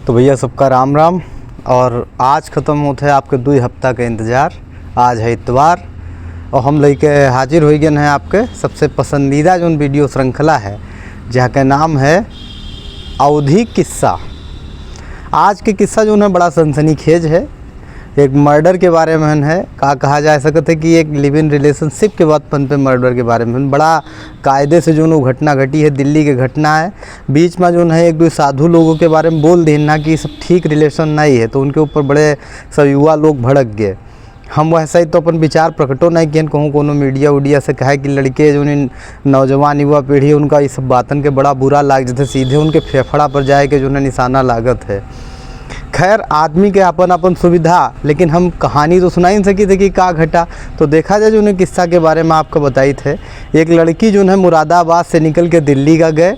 तो भैया सबका राम राम। और आज ख़त्म होते है आपके 2 हफ्ता का इंतज़ार। आज है इतवार और हम लेके हाजिर हो गए हैं आपके सबसे पसंदीदा जो वीडियो श्रृंखला है, जहाँ का नाम है अवधी किस्सा। आज के किस्सा जो है बड़ा सनसनीखेज है। एक मर्डर के बारे में है, कहा जा सकता है कि एक लिव इन रिलेशनशिप के बाद पन पे मर्डर के बारे में बड़ा कायदे से जो घटना घटी है। दिल्ली की घटना है। बीच में जो है एक दो साधु लोगों के बारे में बोल देना कि सब ठीक रिलेशन नहीं है, तो उनके ऊपर बड़े सब युवा लोग भड़क गए। हम वैसा ही तो अपन विचार प्रकटो नहीं किए कहूँ कोनो मीडिया उडिया से कहे कि लड़के जो नौजवान युवा पीढ़ी उनका इस बातन के बड़ा बुरा लाग जाते, सीधे उनके फेफड़ा पर जाए के जो है निशाना लागत है। खैर आदमी के अपन अपन सुविधा, लेकिन हम कहानी तो सुना ही नहीं सकी थे कि का घटा। तो देखा जाए जो उन्हें किस्सा के बारे में आपको बताई थे। एक लड़की जो है मुरादाबाद से निकल के दिल्ली का गए।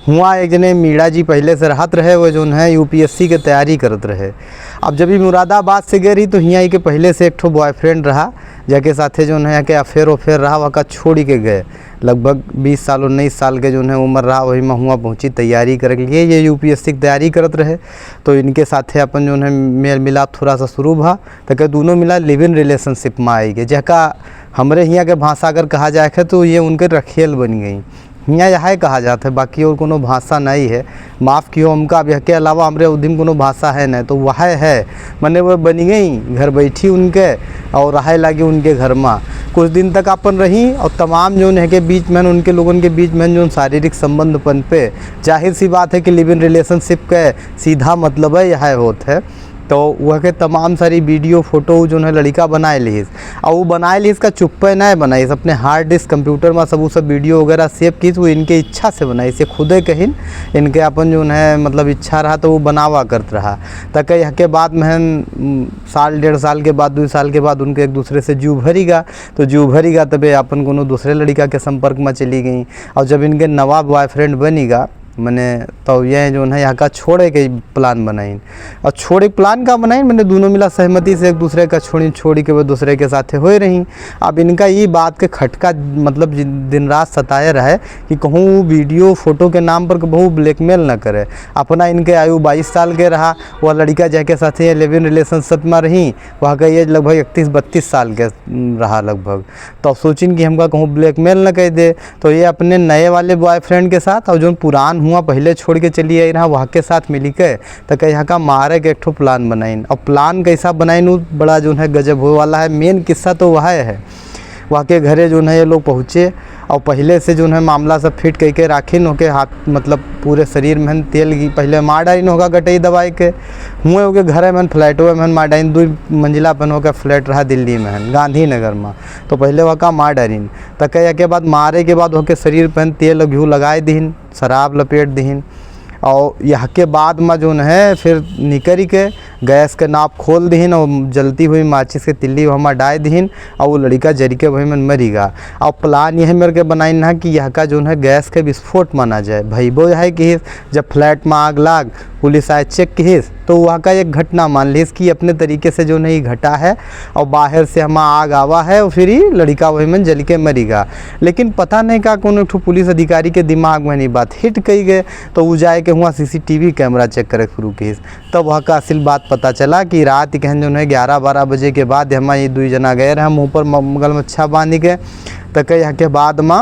हुआ एक जने मीणा जी पहले से रहत रहे, वो जो है यूपीएससी के तैयारी करत रहे। अब जब भी मुरादाबाद से गए रही तो यहाँ के पहले से एक ठो बॉयफ्रेंड रहा, जाके साथे जो है के अफेयर रहा, वहाँ छोड़ी के गए। लगभग 20 साल 19 साल के जो है उम्र रहा, वही में हुआ पहुँची तैयारी करे के लिए। ये यूपीएससी की तैयारी करत रहे, तो इनके साथे अपन जो है मेल मिलाप थोड़ा सा शुरू भा। तो क्या दोनों मिला लिव इन रिलेशनशिप में आई गए, जहाँ हमरे यहाँ के भाषा अगर कहा जाए तो ये उनके रखेल बन गई। यहाँ यह कहा जाता है, बाकी और कोनो भाषा नहीं है। माफ़ कियो हमका, अब के अलावा हमारे उद्यम कोनो भाषा है नहीं, तो वह है मैंने वो बनी गई घर बैठी उनके और रहे लगी उनके घर में। कुछ दिन तक अपन रही और तमाम जो है के बीच में उनके लोगों के बीच में जो शारीरिक संबंध पन पे, जाहिर सी बात है कि लिव इन रिलेशनशिप के सीधा मतलब है यह होता है। तो वह के तमाम सारी वीडियो फोटो जो है लड़का बनाए लीस, और वो बनाए लीस का चुप्पे नहीं बनाई, अपने हार्ड डिस्क कंप्यूटर में सब वो सब वीडियो वगैरह सेव की। वो इनके इच्छा से बनाई, से खुदे कहीं इनके अपन जो है मतलब इच्छा रहा तो वो बनावा करत रहा। तक यह के बाद में साल 1.5 साल के बाद 2 साल के बाद उनके एक दूसरे से जू भरीगा। तो जू भरीगा तबे अपन कोनो दूसरे लड़का के संपर्क में चली गई। और जब इनके नवा बॉयफ्रेंड बनीगा मैंने, तो यह जो है यहाँ का छोड़े के प्लान बनाई। और छोड़े प्लान का बनाई मैंने दोनों मिला सहमति से एक दूसरे का छोड़ी के वो दूसरे के साथ हो रही। अब इनका ये बात के खटका मतलब दिन रात सताए रहे कि कहूँ वीडियो फोटो के नाम पर बहु ब्लैकमेल न करे। अपना इनके आयु 22 साल के रहा, वह लड़का जाके साथ लिव इन रिलेशनशिप में रही, वहाँ का एज लगभग 31-32 साल के रहा लगभग। तो सोचिन कि हमका कहूँ ब्लैकमेल न कर दे, तो ये अपने नए वाले बॉयफ्रेंड के साथ और जो पुरान हुआ पहले छोड़ के चली आई रहा वहाँ के साथ मिली के, तो यहाँ का मारे के एक ठो प्लान बनाइन। और प्लान कैसा बनाइन वो बड़ा जो है गजब हो वाला है। मेन किस्सा तो वह है, वहाँ के घरे जो है ये लोग पहुँचे और पहले से जो है मामला सब फिट कह के राखिन होके हाथ मतलब पूरे शरीर में तेल की पहले मार डाइन होगा गटई दवाई के हुए होके घरे में फ्लैटों में मार डाइन 2 मंजिला पन होकर फ्लैट रहा दिल्ली में गांधीनगर में। तो पहले वह का मार डाइन तक के बाद मारे के बाद होके शरीर पर तेल घी लगाए दीन, शराब लपेट दीन। और यह के बाद में जो है फिर निकल के गैस के नाप खोल दीन और जलती हुई माचिस के तिल्ली वहाँ डाल दीन और वो लड़का जरी के वही में मरीगा। और प्लान यह मेरे के बनाई ना कि यह का जो है गैस के विस्फोट माना जाए। भाई वो है कि जब फ्लैट में आग लाग पुलिस आए चेक की तो वहाँ का एक घटना मान लीस कि अपने तरीके से जो नहीं घटा है और बाहर से हम आग आवा है और फिर ही लड़का वही में जल के मरीगा। लेकिन पता नहीं का कौन एक पुलिस अधिकारी के दिमाग में नहीं बात हिट कही गए, तो वो जाए के हुआ CCTV कैमरा चेक करे शुरू की। तब वहाँ का असल बात पता चला कि रात कहन जो है 11-12 बजे के बाद हम ये 2 जना गए रहे मुँह पर मगल मच्छा बांध के। तक यहाँ के बाद में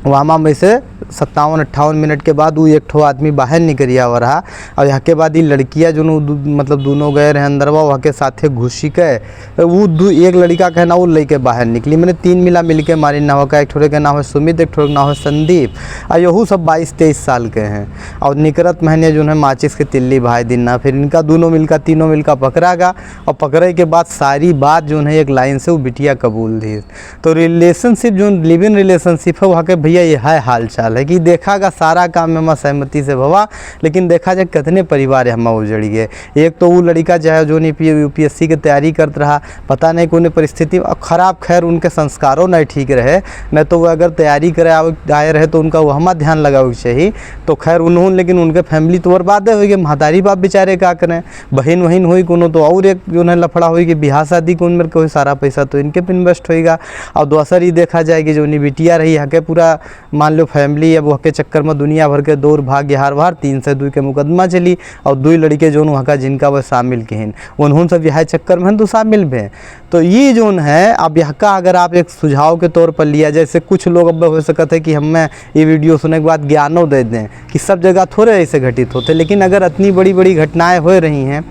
वहाँ में से 57-58 मिनट के बाद वो एक ठो आदमी बाहर निकल आवा रहा। और यहाँ के बाद ये लड़कियाँ जो मतलब दोनों गए रहे अंदर वहाँ के साथे घुसी के वो एक लड़का का ना वो लेके बाहर निकली। मैंने 3 मिला मिल के मारी ना का, एक ठोरे का नाम है सुमित, एक ठोरे का नाम है संदीप, और यहू सब 22-23 साल के हैं। और निकरत महीने जो है माचिस के तिल्ली भाई दिन ना, फिर इनका तीनों मिलकर पकड़ा गा। और पकड़े के बाद सारी बात जो है एक लाइन से वो बिटिया कबूल दी। तो रिलेशनशिप जो लिव इन रिलेशनशिप है वहाँ के भैया ये है हाल चाल है कि देखा का सारा काम में हम सहमति से भवा, लेकिन देखा जाए कितने परिवार हम उजड़ गए। एक तो वो लड़का चाहे जो यूपीएससी की तैयारी करता रहा, पता नहीं कौन परिस्थिति खराब, खैर उनके संस्कारों नहीं ठीक रहे, नहीं तो वो अगर तैयारी करे आए रहे तो उनका वहाँ ध्यान लगावे चाहिए। तो खैर उन्होंने, लेकिन उनके फैमिली तो बर्बाद हो गई। महतारी बाप बेचारे का करें, बहन वहीन हुई कोनो तो और एक जो है लफड़ा हुई कि बिहार शादी कौन मेरे को सारा पैसा तो इनके पे इन्वेस्ट होएगा। और दूसरी देखा जाए कि जो बिटिया रही है के पूरा मान लो फैमिली अब वह के चक्कर में दुनिया भर के दौर भाग्य हार बार 3 से 2 के मुकदमा चली और 2 लड़के जो वहाँ का जिनका वह शामिल के हैं उन्होंने सब यह चक्कर में तो शामिल भी हैं। तो ये जोन है अब यह का अगर आप एक सुझाव के तौर पर लिया, जैसे कुछ लोग अब हो सकते हैं कि हमें ये वीडियो सुनने के बाद ज्ञानों दे दें कि सब जगह थोड़े ऐसे घटित होते, लेकिन अगर इतनी बड़ी बड़ी घटनाएं हो रही हैं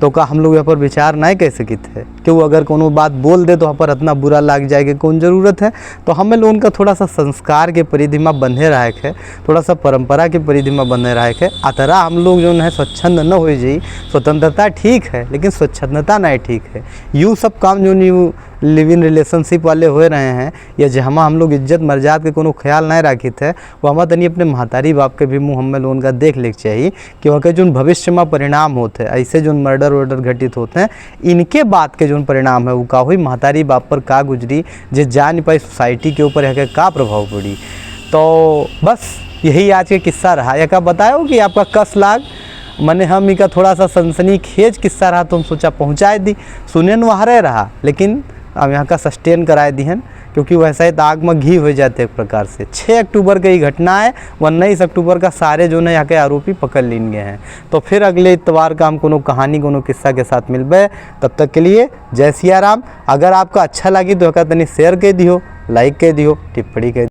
तो का हम लोग यहाँ पर विचार नहीं कैसे किते क्यों अगर कोनो बात बोल दे तो वहाँ पर इतना बुरा लग जाएगा कौन ज़रूरत है। तो हमें लोगों का थोड़ा सा संस्कार के परिधि में बंधे रहे है, थोड़ा सा परंपरा के परिधि में बंधे रहे है। अतरा हम लोग जो है स्वच्छंद न हो जाए, स्वतंत्रता ठीक है लेकिन स्वच्छंदता नहीं ठीक है। यूँ सब काम जो न्यू लिव इन रिलेशनशिप वाले हो रहे हैं या जहाँ हम लोग इज्जत मर्यादा के कोनो ख्याल नहीं रखी थे वो हमें तनी अपने महतारी बाप के भी मुँह हमें लोगों का देख ले चाहिए कि वह के जो भविष्य में परिणाम होते हैं ऐसे जो मर्डर वर्डर घटित होते हैं इनके बात के जो परिणाम है वो का हुई महतारी बाप पर का गुजरी जे जा नहीं पाई सोसाइटी के ऊपर है का प्रभाव पड़ी। तो बस यही आज के किस्सा रहा। या का बताओ कि आपका कस लाग मैंने हम का थोड़ा सा सनसनी खेज किस्सा रहा तो हम सोचा पहुँचाए दी, सुने वहाँ रहा लेकिन अब यहाँ का सस्टेन कराए दी हैं क्योंकि वैसा ही आग में घी हो जाते एक प्रकार से। 6 अक्टूबर का ये घटना है, 19 अक्टूबर का सारे जो है यहाँ के आरोपी पकड़ लीन गए हैं। तो फिर अगले इतवार का हम कोनो कहानी कोनो किस्सा के साथ मिलबे। तब तक के लिए जय सिया राम। अगर आपका अच्छा लगी तो तनी शेयर कर दियो, लाइक कर दियो, टिप्पणी कर